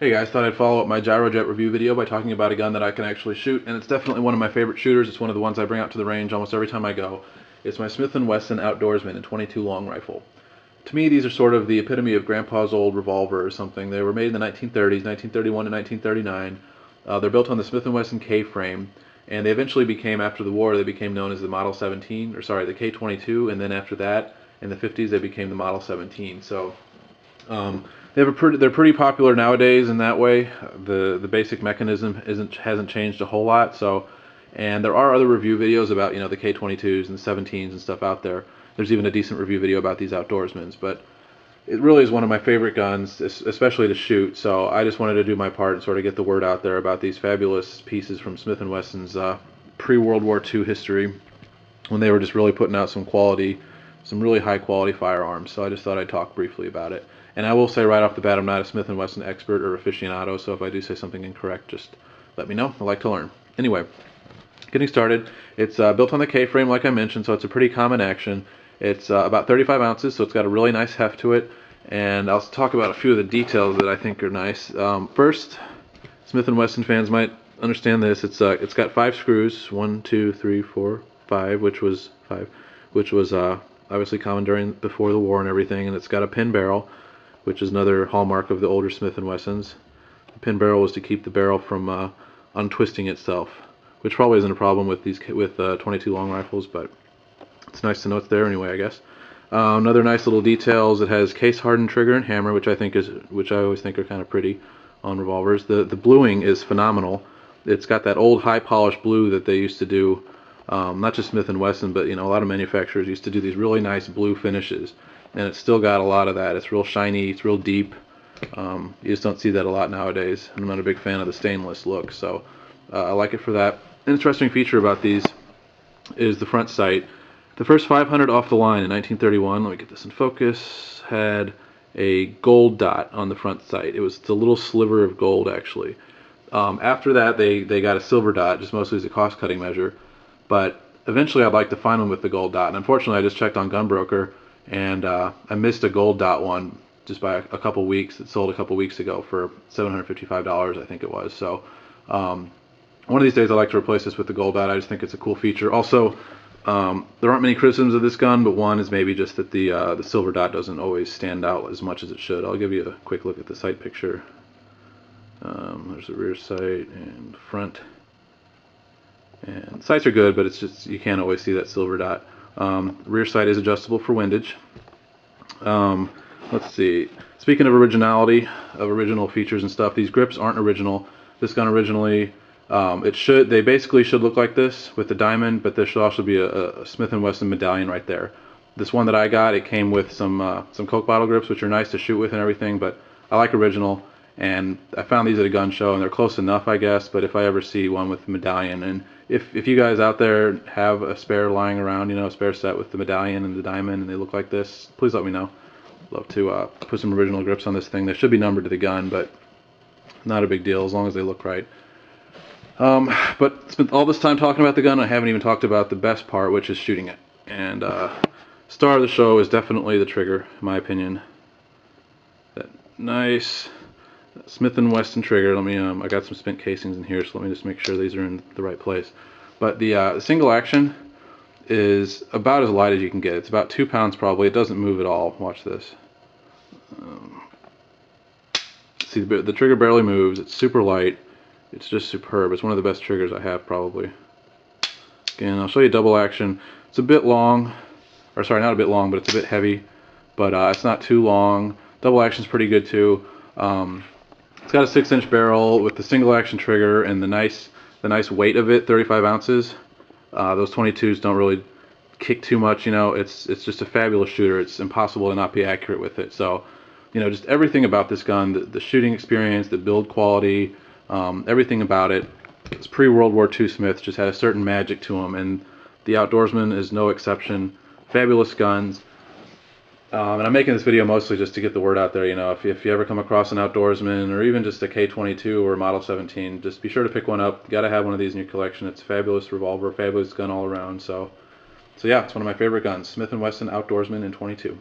Hey guys, thought I'd follow up my Gyrojet review video by talking about a gun that I can actually shoot, and it's definitely one of my favorite shooters. It's one of the ones I bring out to the range almost every time I go. It's my Smith Wesson Outdoorsman in .22 long rifle. To me, these are sort of the epitome of Grandpa's old revolver or something. They were made in the 1930s, 1931 to 1939. They're built on the Smith Wesson K frame, and they eventually became, after the war, they became known as the Model 17, or sorry, the K22, and then after that, in the 50s, they became the Model 17. So they're pretty popular nowadays in that way. The basic mechanism hasn't changed a whole lot. So, and there are other review videos about the K22s and the 17s and stuff out there. There's even a decent review video about these Outdoorsmans, but it really is one of my favorite guns, especially to shoot. So I just wanted to do my part and sort of get the word out there about these fabulous pieces from Smith and Wesson's pre-World War II history, when they were just really putting out some really high quality firearms. So I just thought I'd talk briefly about it. And I will say right off the bat, I'm not a Smith & Wesson expert or aficionado, so if I do say something incorrect, just let me know. I like to learn. Anyway, getting started, it's built on the K-frame like I mentioned, so it's a pretty common action. It's about 35 ounces, so it's got a really nice heft to it, and I'll talk about a few of the details that I think are nice. First, Smith & Wesson fans might understand this. It's got 5 screws, 1, 2, 3, 4, 5, which was obviously common before the war and everything, and it's got a pin barrel, which is another hallmark of the older Smith & Wessons. The pin barrel was to keep the barrel from untwisting itself, which probably isn't a problem with 22 long rifles, but it's nice to know it's there anyway, I guess. Another nice little detail is it has case hardened trigger and hammer, which I always think are kind of pretty on revolvers. The bluing is phenomenal. It's got that old high polished blue that they used to do. Not just Smith & Wesson, but a lot of manufacturers used to do these really nice blue finishes, and it's still got a lot of that. It's real shiny, it's real deep. You just don't see that a lot nowadays. I'm not a big fan of the stainless look, so I like it for that. An interesting feature about these is the front sight. The first 500 off the line in 1931, let me get this in focus, had a gold dot on the front sight. It's a little sliver of gold, actually. After that, they got a silver dot, just mostly as a cost-cutting measure. But eventually I'd like to find one with the gold dot. And unfortunately I just checked on Gunbroker, and I missed a gold dot one just by a couple weeks. It sold a couple weeks ago for $755, I think it was. So one of these days I'd like to replace this with the gold dot. I just think it's a cool feature. Also, there aren't many criticisms of this gun, but one is maybe just that the silver dot doesn't always stand out as much as it should. I'll give you a quick look at the sight picture. There's the rear sight and front. And sights are good, but it's just you can't always see that silver dot. Rear sight is adjustable for windage. Let's see. Speaking of originality, of original features and stuff, these grips aren't original. This gun originally, they basically should look like this with the diamond, but there should also be a Smith & Wesson medallion right there. This one that I got, it came with some Coke bottle grips, which are nice to shoot with and everything, but I like original. And I found these at a gun show, and they're close enough, I guess, but if I ever see one with the medallion, and if you guys out there have a spare lying around, a spare set with the medallion and the diamond, and they look like this, please let me know. Love to put some original grips on this thing. They should be numbered to the gun, but not a big deal as long as they look right. But spent all this time talking about the gun, I haven't even talked about the best part, which is shooting it. And star of the show is definitely the trigger, in my opinion. That nice Smith & Wesson trigger. Let me I got some spent casings in here, so let me just make sure these are in the right place. But the single action is about as light as you can get. It's about 2 pounds probably. It doesn't move at all. Watch this. See, the trigger barely moves. It's super light. It's just superb. It's one of the best triggers I have probably. Again, I'll show you double action. It's a bit long, or sorry, not a bit long, but it's a bit heavy. But it's not too long. Double action's pretty good too. It's got a 6-inch barrel with the single action trigger and the nice weight of it, 35 ounces. Those 22s don't really kick too much, it's just a fabulous shooter. It's impossible to not be accurate with it. So, just everything about this gun, the shooting experience, the build quality, everything about it. It's pre-World War II Smith just had a certain magic to them, and the Outdoorsman is no exception. Fabulous guns. And I'm making this video mostly just to get the word out there. If you ever come across an Outdoorsman or even just a K22 or a Model 17, just be sure to pick one up. You gotta have one of these in your collection. It's a fabulous revolver, fabulous gun all around. So yeah, it's one of my favorite guns. Smith & Wesson Outdoorsman in .22.